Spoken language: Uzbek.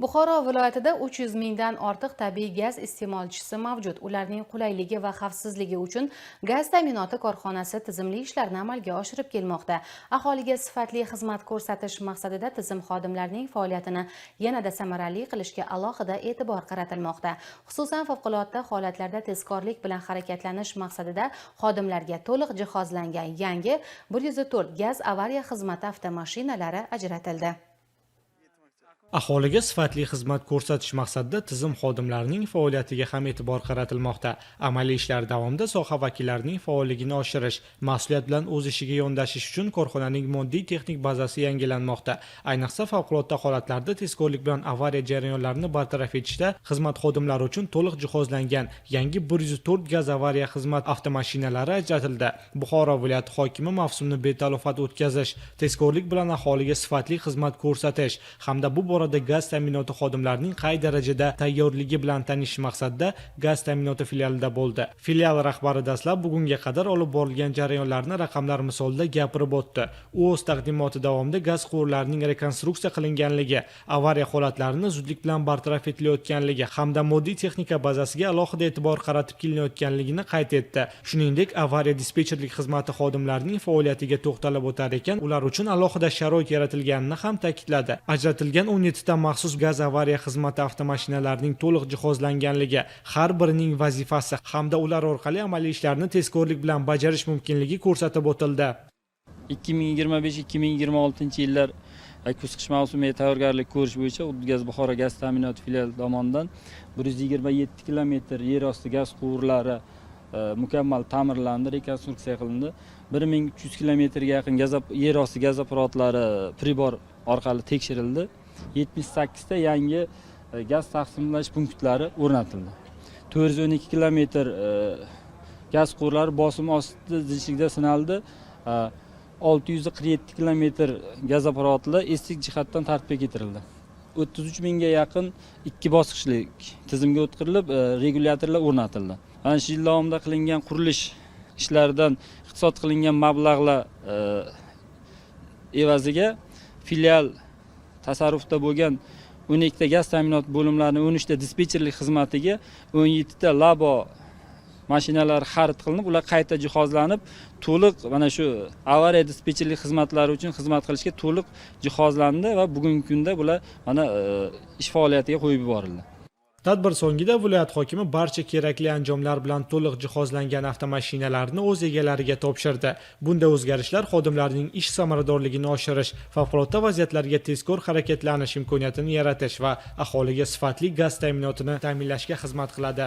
Buxoro viloyatida 300 mingdan ortiq tabiiy gaz iste'molchisi mavjud. Ularning qulayligi va xavfsizligi uchun gaz ta'minoti korxonasi tizimli ishlarni amalga oshirib kelmoqda. Aholiga sifatli xizmat ko'rsatish maqsadida tizim xodimlarining faoliyatini yanada samarali qilishga alohida e'tibor qaratilmoqda. Xususan, favqulodda holatlarda tezkorlik bilan harakatlanish maqsadida xodimlarga to'liq jihozlangan yangi 104 gaz avariya xizmati avtomashinalari ajratildi. Aholiga sifatli xizmat ko'rsatish maqsadida tizim xodimlarining faoliyatiga ham e'tibor qaratilmoqda. Amaliy ishlar davomida soha vakillarining faolligini oshirish, mas'uliyat bilan o'z ishiga yondashish uchun korxonaning moddiy texnik bazasi yangilanmoqda. Ayniqsa favqulodda holatlarda tezkorlik bilan avariya jarayonlarini bartaraf etishda xizmat xodimlari uchun to'liq jihozlangan yangi 104 gaz avariya xizmat avtomashinalari ajratildi. Buxoro viloyati hokimi mavsumni betalofat o'tkazish, tezkorlik bilan aholiga sifatli xizmat ko'rsatish hamda bu borada gaz ta'minoti xodimlarining qay darajada tayyorligi bilan tanishish maqsadida gaz ta'minoti filialida bo'ldi. Filial rahbari dastlab bugunga qadar olib borilgan jarayonlarni raqamlar misolida gapirib o'tdi. U o'z taqdimoti davomida gaz quvurlarining rekonstruksiya qilinganligi, avariya holatlarini zudlik bilan bartaraf etilayotganligi hamda moddiy texnika bazasiga alohida e'tibor qaratib kelinayotganligini qayd etdi. Shuningdek, avariya dispetcherlik xizmati xodimlarining faoliyatiga to'xtalib o'tar ekan, ular uchun alohida sharoit yaratilganini ham ta'kidladi. Ajratilgan 17 ta maxsus gaz avariya xizmati avtomashinalarining to'liq jihozlanganligi, har birining vazifasi hamda ular orqali amaliy ishlarni tezkorlik bilan bajarish mumkinligi ko'rsatib o'tildi. 2025-2026 yillar kuz-qish mavsumiga tayyorgarlik ko'rish bo'yicha Udgaz Buxoro gaz ta'minoti filiali tomonidan 127 kilometr yer osti gaz quvurlari mukammal ta'mirlandi, rekonstruksiya qilindi. 1300 kilometrga yaqin yer osti gaz apparatlari pribor orqali tekshirildi. 78 ta yangi gaz taqsimlash punktlari o'rnatildi. 412 kilometr gaz quvurlari bosim osti zichligida sinaldi. 647 kilometr gaz apparatlar estik jihatdan tartibga keltirildi. 33 mingga yaqin ikki bosqichli tizimga o'tqirilib, regulyatorlar o'rnatildi. Ana shu yil davomida qilingan qurilish ishlaridan iqtisod qilingan mablag'lar evaziga filial tasarrufda bo'lgan 12 ta gaz ta'minot bo'limlarining 13 ta dispetcherlik xizmatiga 17 ta labo mashinalar xarid qilinib, ular qayta jihozlanib, to'liq mana shu avariya dispetcherlik xizmatlari uchun xizmat qilishga to'liq jihozlandi va bugungi kunda bular mana ish faoliyatiga qo'yib yuborildi. Tadbir so'ngida viloyat hokimi barcha kerakli anjomlar bilan to'liq jihozlangan avtomashinalarni o'z egalariga topshirdi. Bunda o'zgarishlar xodimlarning ish samaradorligini oshirish, favqulodda vaziyatlarga tezkor harakatlanish imkoniyatini yaratish va aholiga sifatli gaz ta'minotini ta'minlashga xizmat qiladi.